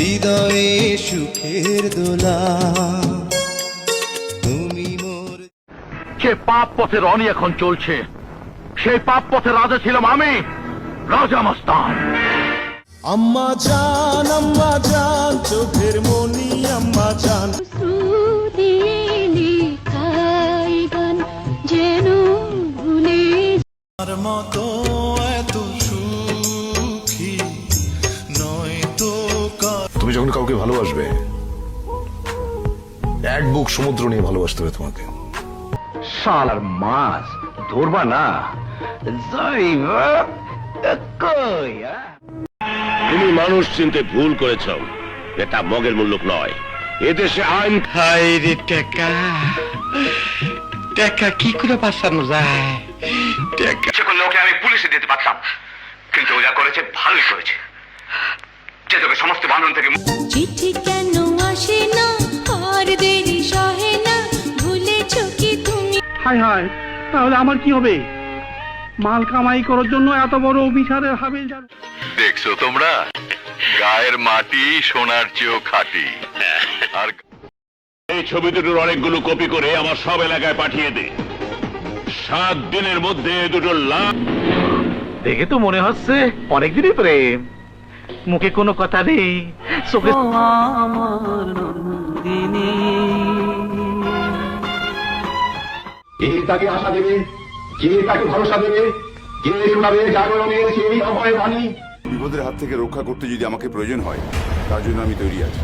হৃদয়ে সুখের দোলা। তুমি মোর যে পাপ পথে রনি এখন চলছে, সেই পাপ পথে রাজা ছিলাম আমি, রাজা মস্তান। আম্মা জান চোখের মনি আম্মা জান। মতো এত সুখী নয় তো। তুমি যখন কাউকে ভালোবাসবে, এক বুক সমুদ্র নিয়ে ভালোবাসতে হবে তোমাকে। শালার মাছ ধরবা না, তুমি মানুষ চিনতে ভুল করেছ। এটা মগের মুল্লুক নয়, এদেশে আইন। হাই রে টাকা, টাকা কি করে বাঁচানো যায়? টাকা করলে ওকে আমি পুলিশে দিতে পারতাম, কিন্তু ও যা করেছে ভালোই করেছে। যে তোকে সমস্ত বান্ধন থেকে চিঠি কেন আসে না, আর দেরি সহে না, ভুলেছো কি তুমি? হায় হায়, তাহলে আমার কি হবে? মাল কামাই করার জন্য এত বড় অফিসারের হাবিল। দেখছো তোমরা, গায়ের মাটি সোনার চেয়েও খাঁটি। আর এই ছবি দুটোর অনেকগুলো কপি করে আমার সব এলাকায় পাঠিয়ে দে। 7 দিনের মধ্যে দুটো লাভ। দেখে তো মনে হচ্ছে অনেকদিনই প্রেম, মুখে কোনো কথা নেই, চোখে কে তাকে আশা দেবে, কে তাকে ভরসা দেবে, কে শোনাবে জাগরণের সেই অভয় বাণী। বিপদের হাত থেকে রক্ষা করতে যদি আমাকে প্রয়োজন হয়, তার জন্য আমি তৈরি আছি।